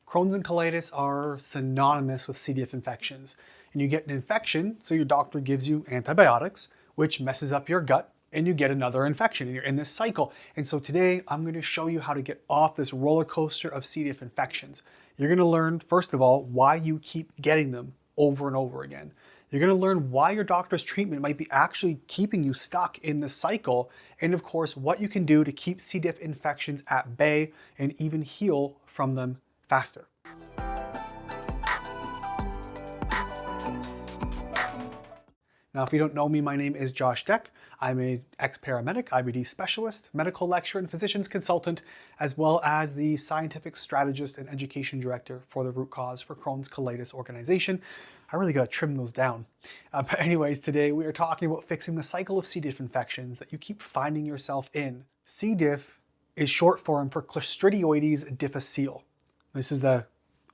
Crohn's and colitis are synonymous with C.Diff infections. And you get an infection, so your doctor gives you antibiotics, which messes up your gut, and you get another infection, and you're in this cycle. And so today, I'm going to show you how to get off this roller coaster of C.Diff infections. You're going to learn, first of all, why you keep getting them over and over again. You're going to learn why your doctor's treatment might be actually keeping you stuck in this cycle, and of course, what you can do to keep C. diff infections at bay and even heal from them faster. Now, if you don't know me, my name is Josh Deck. I'm an ex-paramedic, IBD specialist, medical lecturer, and physician's consultant, as well as the scientific strategist and education director for the Root Cause for Crohn's Colitis organization. I really got to trim those down. But anyways, today we are talking about fixing the cycle of C. diff infections that you keep finding yourself in. C. diff is short form for Clostridioides difficile. This is the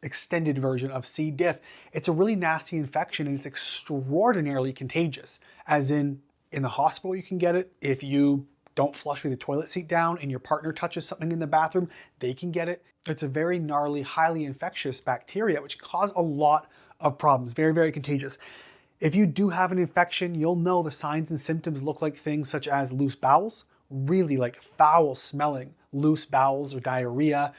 extended version of C. diff. It's a really nasty infection and it's extraordinarily contagious. As in the hospital you can get it. If you don't flush with the toilet seat down and your partner touches something in the bathroom, they can get it. It's a very gnarly, highly infectious bacteria which cause a lot of problems. Very, very contagious. If you do have an infection, you'll know the signs and symptoms look like things such as loose bowels, really like foul smelling loose bowels or diarrhea.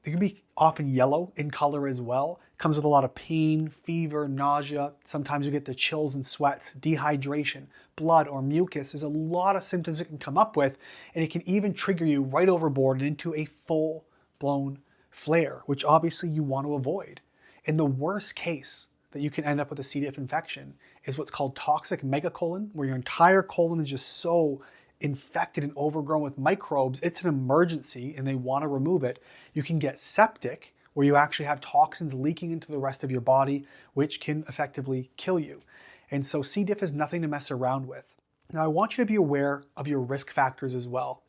It can be often yellow in color as well. It comes with a lot of pain, fever, nausea. Sometimes you get the chills and sweats, dehydration, blood or mucus. There's a lot of symptoms it can come up with, and it can even trigger you right overboard and into a full-blown flare, which obviously you want to avoid. In the worst case that you can end up with a C. diff infection is what's called toxic megacolon, where your entire colon is just so infected and overgrown with microbes, it's an emergency and they want to remove it. You can get septic, where you actually have toxins leaking into the rest of your body, which can effectively kill you. And so C. diff is nothing to mess around with. Now I want you to be aware of your risk factors as well.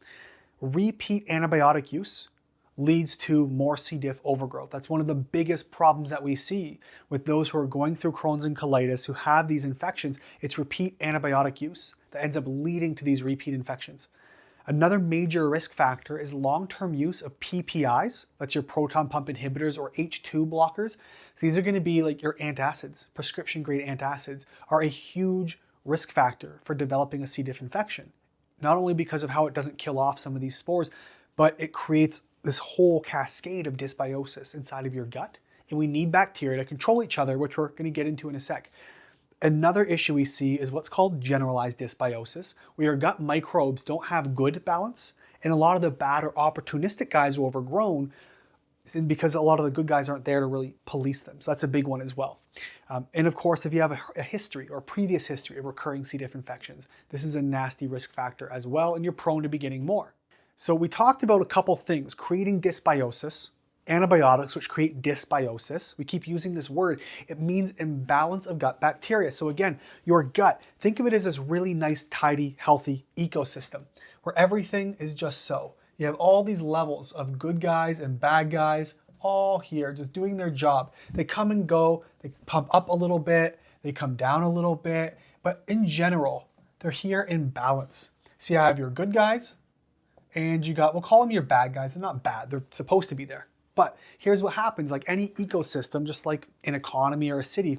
Repeat antibiotic use leads to more C. diff overgrowth. That's one of the biggest problems that we see with those who are going through Crohn's and colitis, who have these infections. It's repeat antibiotic use that ends up leading to these repeat infections. Another major risk factor is long-term use of PPIs, that's your proton pump inhibitors or H2 blockers. So these are going to be like your antacids, prescription grade antacids, are a huge risk factor for developing a C. diff infection. Not only because of how it doesn't kill off some of these spores, but it creates this whole cascade of dysbiosis inside of your gut. And we need bacteria to control each other, which we're going to get into in a sec. Another issue we see is what's called generalized dysbiosis, where your gut microbes don't have good balance, and a lot of the bad or opportunistic guys are overgrown because a lot of the good guys aren't there to really police them. So that's a big one as well. And of course, if you have a history or a previous history of recurring C. diff infections, this is a nasty risk factor as well, and you're prone to be getting more. So we talked about a couple things: creating dysbiosis, antibiotics, which create dysbiosis. We keep using this word. It means imbalance of gut bacteria. So again, your gut, think of it as this really nice, tidy, healthy ecosystem where everything is just so. You have all these levels of good guys and bad guys all here just doing their job. They come and go, they pump up a little bit, they come down a little bit, but in general, they're here in balance. So you have your good guys and you got, we'll call them your bad guys. They're not bad, they're supposed to be there. But here's what happens, like any ecosystem, just like an economy or a city,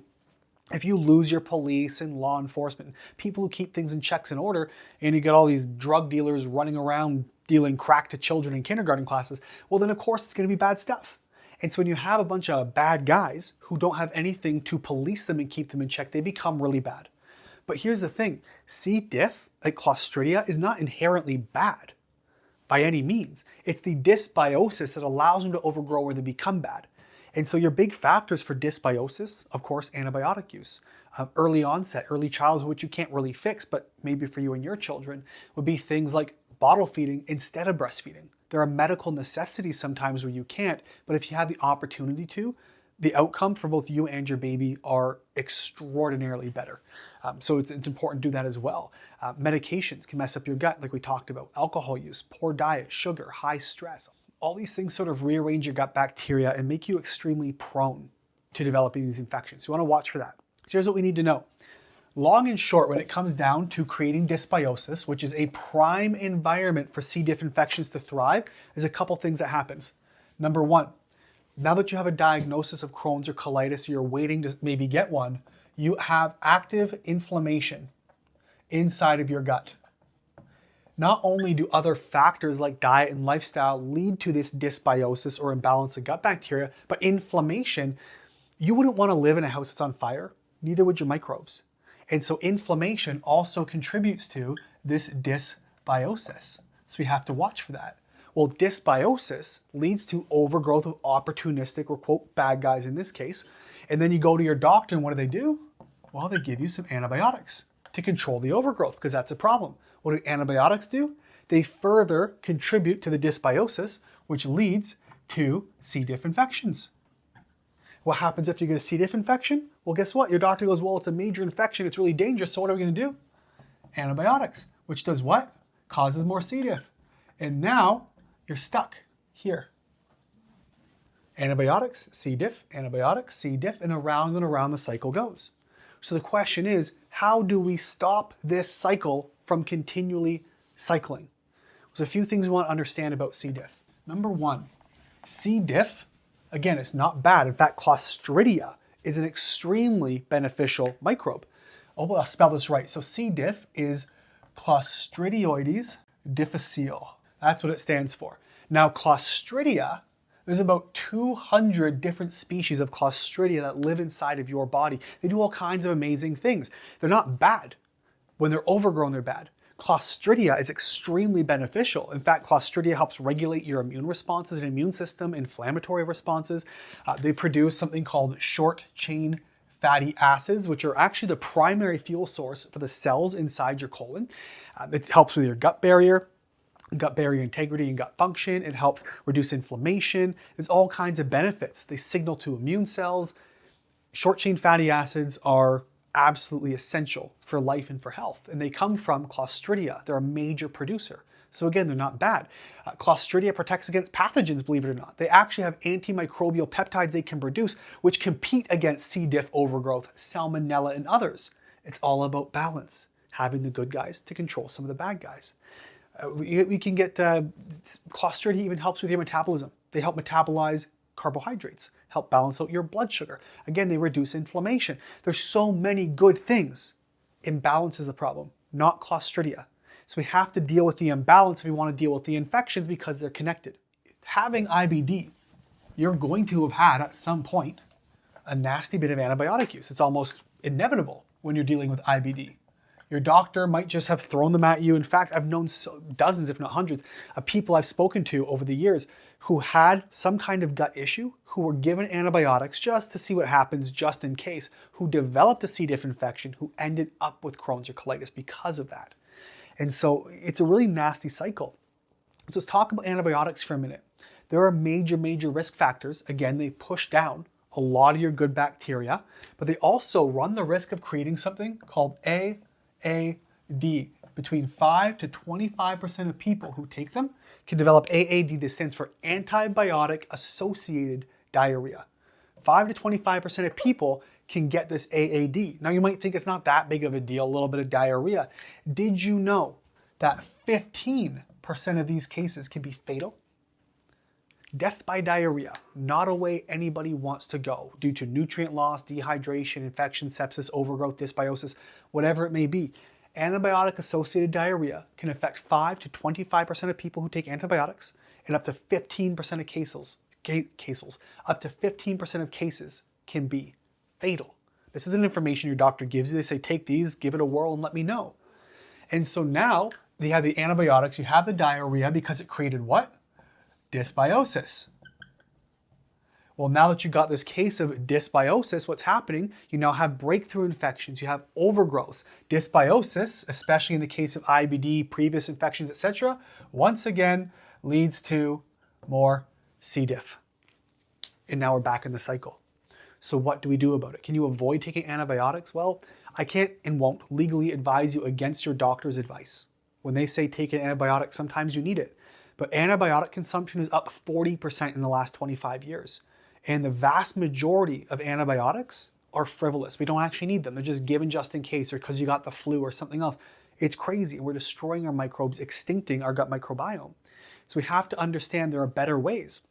if you lose your police and law enforcement, people who keep things in checks and order, and you get all these drug dealers running around dealing crack to children in kindergarten classes, well then of course it's going to be bad stuff. And so when you have a bunch of bad guys who don't have anything to police them and keep them in check, they become really bad. But here's the thing, C. diff, like Clostridia, is not inherently bad by any means. It's the dysbiosis that allows them to overgrow or they become bad. And so your big factors for dysbiosis, of course, antibiotic use. Early onset, early childhood, which you can't really fix, but maybe for you and your children, would be things like bottle feeding instead of breastfeeding. There are medical necessities sometimes where you can't, but if you have the opportunity to, the outcome for both you and your baby are extraordinarily better. So it's important to do that as well. Medications can mess up your gut, like we talked about. Alcohol use, poor diet, sugar, high stress. All these things sort of rearrange your gut bacteria and make you extremely prone to developing these infections. So you want to watch for that. So here's what we need to know. Long and short, when it comes down to creating dysbiosis, which is a prime environment for C. diff infections to thrive, there's a couple things that happens. Number one, Now that you have a diagnosis of Crohn's or colitis, you're waiting to maybe get one, you have active inflammation inside of your gut. Not only do other factors like diet and lifestyle lead to this dysbiosis or imbalance of gut bacteria, but inflammation, you wouldn't want to live in a house that's on fire, neither would your microbes. And so inflammation also contributes to this dysbiosis. So we have to watch for that. Well, dysbiosis leads to overgrowth of opportunistic, or quote, bad guys in this case. And then you go to your doctor and what do? Well, they give you some antibiotics to control the overgrowth because that's a problem. What do antibiotics do? They further contribute to the dysbiosis, which leads to C.Diff infections. What happens if you get a C.Diff infection? Well, guess what? Your doctor goes, well, it's a major infection. It's really dangerous. So what are we going to do? Antibiotics, which does what? Causes more C.Diff. And now you're stuck here. Antibiotics, C.Diff, antibiotics, C.Diff, and around the cycle goes. So the question is, how do we stop this cycle from continually cycling? There's a few things we want to understand about C.Diff. Number one, C.Diff, again, it's not bad. In fact, Clostridia is an extremely beneficial microbe. Oh, well, I'll spell this right. So C.Diff is Clostridioides difficile. That's what it stands for. Now, Clostridia, there's about 200 different species of Clostridia that live inside of your body. They do all kinds of amazing things. They're not bad. When they're overgrown, they're bad. Clostridia is extremely beneficial. In fact, Clostridia helps regulate your immune responses and immune system, inflammatory responses. They produce something called short-chain fatty acids, which are actually the primary fuel source for the cells inside your colon. It helps with your gut barrier integrity and gut function. It helps reduce inflammation. There's all kinds of benefits. They signal to immune cells. Short-chain fatty acids are absolutely essential for life and for health. And they come from Clostridia. They're a major producer. So again, they're not bad. Clostridia protects against pathogens, believe it or not. They actually have antimicrobial peptides they can produce, which compete against C.Diff overgrowth, Salmonella, and others. It's all about balance, having the good guys to control some of the bad guys. We can get, Clostridia even helps with your metabolism. They help metabolize carbohydrates, help balance out your blood sugar. Again, they reduce inflammation. There's so many good things. Imbalance is the problem, not Clostridia. So we have to deal with the imbalance if we want to deal with the infections because they're connected. Having IBD, you're going to have had at some point a nasty bit of antibiotic use. It's almost inevitable when you're dealing with IBD. Your doctor might just have thrown them at you. In fact, I've known dozens, if not hundreds, of people I've spoken to over the years who had some kind of gut issue, who were given antibiotics just to see what happens, just in case, who developed a C.Diff infection, who ended up with Crohn's or colitis because of that. And so it's a really nasty cycle. So let's talk about antibiotics for a minute. There are major risk factors. Again, they push down a lot of your good bacteria, but they also run the risk of creating something called AAD. Between 5 to 25% of people who take them can develop AAD. This stands for antibiotic-associated diarrhea. 5 to 25% of people can get this AAD. Now you might think it's not that big of a deal, a little bit of diarrhea. Did you know that 15% of these cases can be fatal? Death by diarrhea, not a way anybody wants to go due to nutrient loss, dehydration, infection, sepsis, overgrowth, dysbiosis, whatever it may be. Antibiotic-associated diarrhea can affect 5 to 25% of people who take antibiotics, and up to 15% of cases, up to 15% of cases can be fatal. This isn't information your doctor gives you. They say, take these, give it a whirl, and let me know. And so now they have the antibiotics, you have the diarrhea because it created what? Dysbiosis. Well, now that you got this case of dysbiosis, what's happening? You now have breakthrough infections, you have overgrowth. Dysbiosis, especially in the case of IBD, previous infections, etc., once again leads to more C.Diff. And now we're back in the cycle. So what do we do about it? Can you avoid taking antibiotics? Well, I can't and won't legally advise you against your doctor's advice. When they say take an antibiotic, sometimes you need it. But antibiotic consumption is up 40% in the last 25 years. And the vast majority of antibiotics are frivolous. We don't actually need them. They're just given just in case or because you got the flu or something else. It's crazy. We're destroying our microbes, extincting our gut microbiome. So we have to understand there are better ways.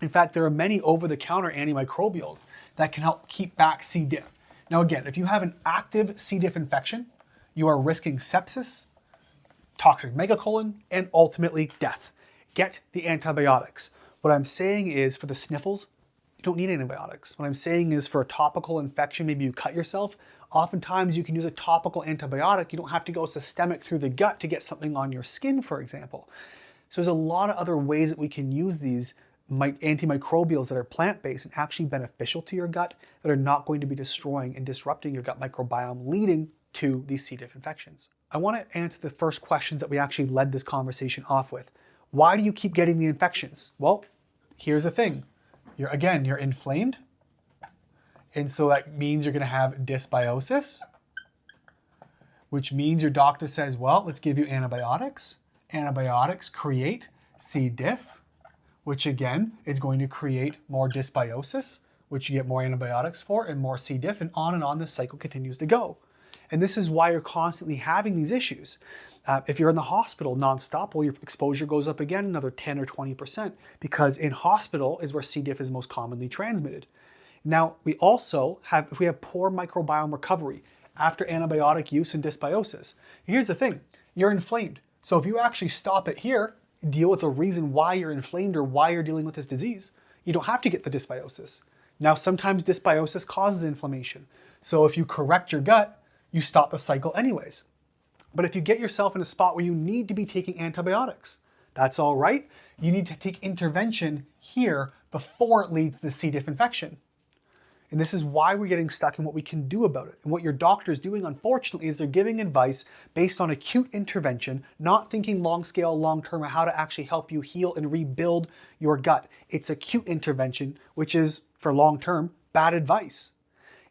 In fact, there are many over-the-counter antimicrobials that can help keep back C. diff. Now again, if you have an active C. diff infection, you are risking sepsis, toxic megacolon, and ultimately death. Get the antibiotics. What I'm saying is for the sniffles, you don't need antibiotics. What I'm saying is for a topical infection, maybe you cut yourself, oftentimes you can use a topical antibiotic. You don't have to go systemic through the gut to get something on your skin, for example. So there's a lot of other ways that we can use these antimicrobials that are plant-based and actually beneficial to your gut that are not going to be destroying and disrupting your gut microbiome, leading to these C. diff infections. I want to answer the first questions that we actually led this conversation off with. Why do you keep getting the infections? Well, here's the thing. You're inflamed, and so that means you're going to have dysbiosis, which means your doctor says, well, let's give you antibiotics. Antibiotics create C. diff, which again is going to create more dysbiosis, which you get more antibiotics for, and more C. diff, and on this cycle continues to go. And this is why you're constantly having these issues. If you're in the hospital nonstop, well, your exposure goes up again another 10 or 20%, because in hospital is where C. diff is most commonly transmitted. Now, we also have, if we have poor microbiome recovery after antibiotic use and dysbiosis, here's the thing, you're inflamed. So if you actually stop it here, deal with the reason why you're inflamed or why you're dealing with this disease, you don't have to get the dysbiosis. Now, sometimes dysbiosis causes inflammation. So if you correct your gut, you stop the cycle anyways. But if you get yourself in a spot where you need to be taking antibiotics, that's all right. You need to take intervention here before it leads to the C. diff infection. And this is why we're getting stuck in what we can do about it. And what your doctor is doing, unfortunately, is they're giving advice based on acute intervention, not thinking long scale, long term, on how to actually help you heal and rebuild your gut. It's acute intervention, which is, for long term, bad advice.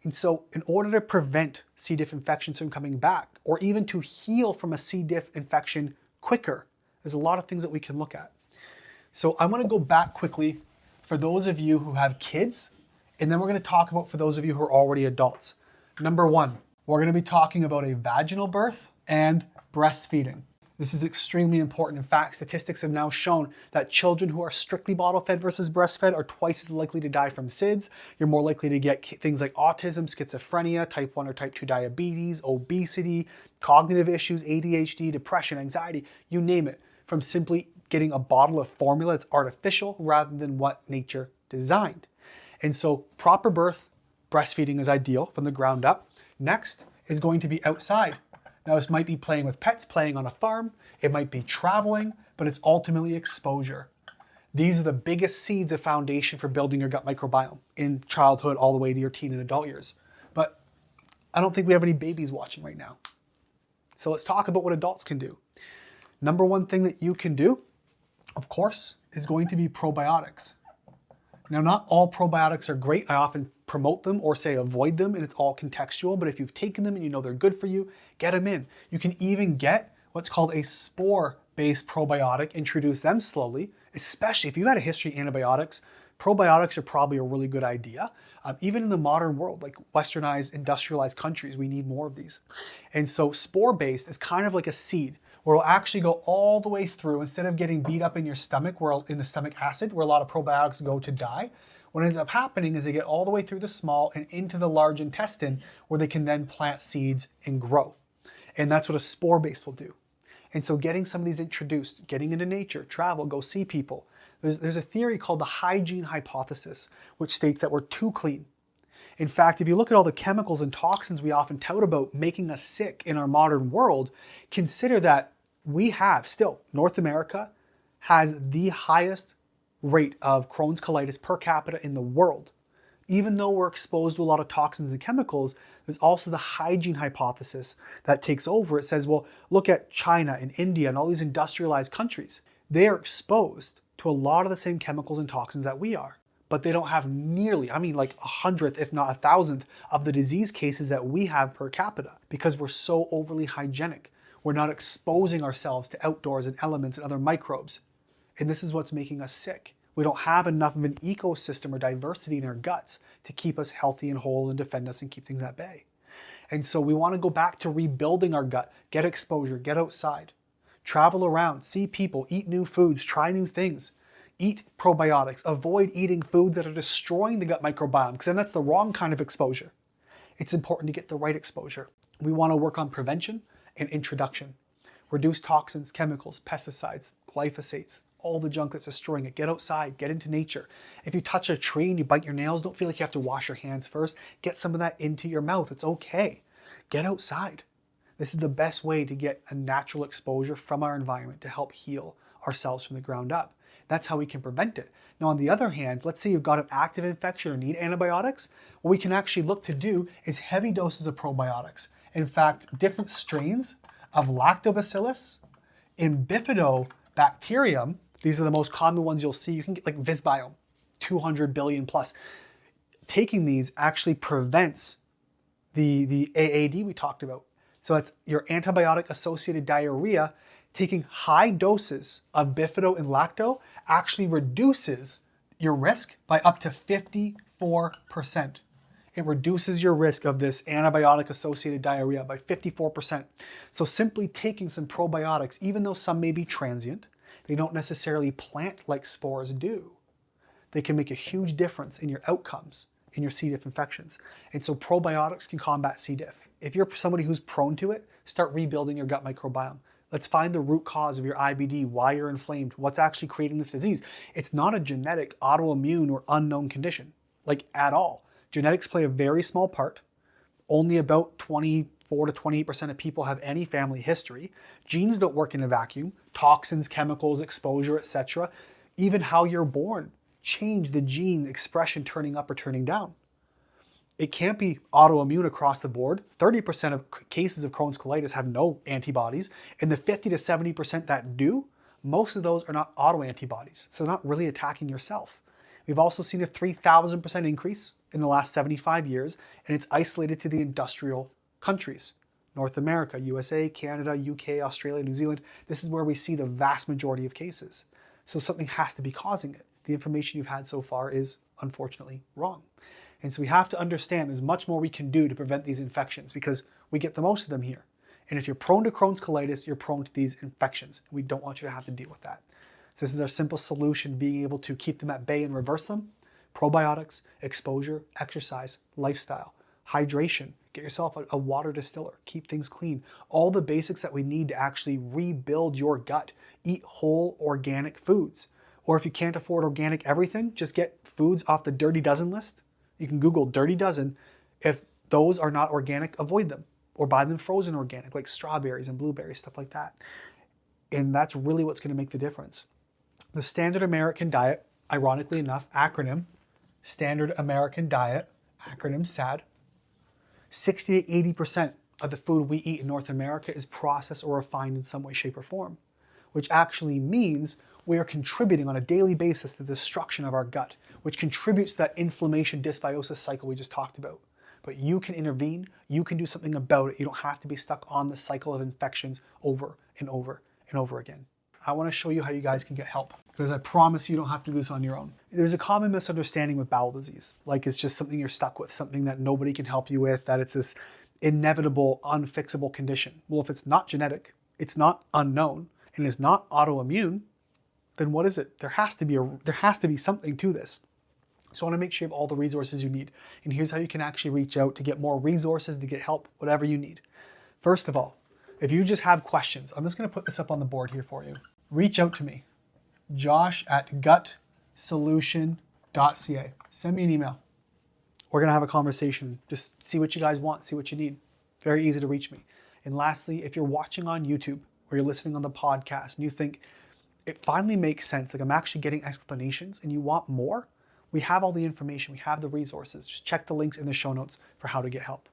And so in order to prevent C. diff infections from coming back, or even to heal from a C. diff infection quicker, there's a lot of things that we can look at. So I want to go back quickly for those of you who have kids, and then we're going to talk about for those of you who are already adults. Number one, we're going to be talking about a vaginal birth and breastfeeding. This is extremely important. In fact, statistics have now shown that children who are strictly bottle-fed versus breastfed are twice as likely to die from SIDS. You're more likely to get things like autism, schizophrenia, type 1 or type 2 diabetes, obesity, cognitive issues, ADHD, depression, anxiety, you name it, from simply getting a bottle of formula that's artificial rather than what nature designed. And so proper birth, breastfeeding is ideal from the ground up. Next is going to be outside. Now this might be playing with pets, playing on a farm, it might be traveling, but it's ultimately exposure. These are the biggest seeds of foundation for building your gut microbiome in childhood all the way to your teen and adult years. But I don't think we have any babies watching right now. So let's talk about what adults can do. Number one thing that you can do, of course, is going to be probiotics. Now, not all probiotics are great. I often promote them or say avoid them, and it's all contextual. But if you've taken them and you know they're good for you, get them in. You can even get what's called a spore-based probiotic, introduce them slowly, especially if you've had a history of antibiotics. Probiotics are probably a really good idea. Even in the modern world, like westernized, industrialized countries, we need more of these. And so spore-based is kind of like a seed, where it'll actually go all the way through, instead of getting beat up in your stomach, where in the stomach acid, where a lot of probiotics go to die. What ends up happening is they get all the way through the small and into the large intestine, where they can then plant seeds and grow. And that's what a spore-based will do. And so getting some of these introduced, getting into nature, travel, go see people. There's a theory called the hygiene hypothesis, which states that we're too clean. In fact, if you look at all the chemicals and toxins we often tout about making us sick in our modern world, consider that we have still, North America has the highest rate of Crohn's colitis per capita in the world. Even though we're exposed to a lot of toxins and chemicals, there's also the hygiene hypothesis that takes over. It says, well, look at China and India and all these industrialized countries. They are exposed to a lot of the same chemicals and toxins that we are, but they don't have nearly, I mean like 100th, if not 1,000th of the disease cases that we have per capita, because we're so overly hygienic. We're not exposing ourselves to outdoors and elements and other microbes. And this is what's making us sick. We don't have enough of an ecosystem or diversity in our guts to keep us healthy and whole and defend us and keep things at bay. And so we want to go back to rebuilding our gut, get exposure, get outside, travel around, see people, eat new foods, try new things. Eat probiotics. Avoid eating foods that are destroying the gut microbiome, because then that's the wrong kind of exposure. It's important to get the right exposure. We want to work on prevention and introduction. Reduce toxins, chemicals, pesticides, glyphosates, all the junk that's destroying it. Get outside, get into nature. If you touch a tree and you bite your nails, don't feel like you have to wash your hands first. Get some of that into your mouth. It's okay. Get outside. This is the best way to get a natural exposure from our environment to help heal ourselves from the ground up. That's how we can prevent it. Now, on the other hand, let's say you've got an active infection or need antibiotics. What we can actually look to do is heavy doses of probiotics. In fact, different strains of lactobacillus and bifidobacterium, these are the most common ones you'll see. You can get like Visbiome, 200 billion plus. Taking these actually prevents the AAD we talked about. So it's your antibiotic-associated diarrhea. Taking high doses of bifido and lacto actually reduces your risk by up to 54%. It reduces your risk of this antibiotic-associated diarrhea by 54%. So simply taking some probiotics, even though some may be transient, they don't necessarily plant like spores do. They can make a huge difference in your outcomes in your C.Diff infections. And so probiotics can combat C.Diff. If you're somebody who's prone to it, start rebuilding your gut microbiome. Let's find the root cause of your IBD, why you're inflamed, what's actually creating this disease. It's not a genetic, autoimmune, or unknown condition, like at all. Genetics play a very small part. Only about 24 to 28% of people have any family history. Genes don't work in a vacuum. Toxins, chemicals, exposure, etc. Even how you're born change the gene expression turning up or turning down. It can't be autoimmune across the board. 30% of cases of Crohn's colitis have no antibodies, and the 50 to 70% that do, most of those are not autoantibodies, so not really attacking yourself. We've also seen a 3,000% increase in the last 75 years, and it's isolated to the industrial countries. North America, USA, Canada, UK, Australia, New Zealand. This is where we see the vast majority of cases. So something has to be causing it. The information you've had so far is unfortunately wrong. And so we have to understand there's much more we can do to prevent these infections because we get the most of them here. And if you're prone to Crohn's colitis, you're prone to these infections. We don't want you to have to deal with that. So this is our simple solution, being able to keep them at bay and reverse them. Probiotics, exposure, exercise, lifestyle, hydration. Get yourself a water distiller. Keep things clean. All the basics that we need to actually rebuild your gut. Eat whole organic foods. Or if you can't afford organic everything, just get foods off the Dirty Dozen list. You can Google Dirty Dozen. If those are not organic, avoid them. Or buy them frozen organic, like strawberries and blueberries, stuff like that. And that's really what's going to make the difference. The Standard American Diet, ironically enough, acronym, Standard American Diet, acronym SAD, 60 to 80% of the food we eat in North America is processed or refined in some way, shape, or form, which actually means we are contributing on a daily basis to the destruction of our gut, which contributes to that inflammation dysbiosis cycle we just talked about. But you can intervene, you can do something about it. You don't have to be stuck on the cycle of infections over and over and over again. I want to show you how you guys can get help, because I promise you don't have to do this on your own. There's a common misunderstanding with bowel disease, like it's just something you're stuck with, something that nobody can help you with, that it's this inevitable, unfixable condition. Well, if it's not genetic, it's not unknown, and it's not autoimmune, then what is it? There has to be something to this. So I want to make sure you have all the resources you need. And here's how you can actually reach out to get more resources, to get help, whatever you need. First of all, if you just have questions, I'm just going to put this up on the board here for you. Reach out to me, josh@gutsolution.ca. Send me an email. We're going to have a conversation. Just see what you guys want, see what you need. Very easy to reach me. And lastly, if you're watching on YouTube or you're listening on the podcast and you think it finally makes sense, like I'm actually getting explanations and you want more, we have all the information, we have the resources. Just check the links in the show notes for how to get help.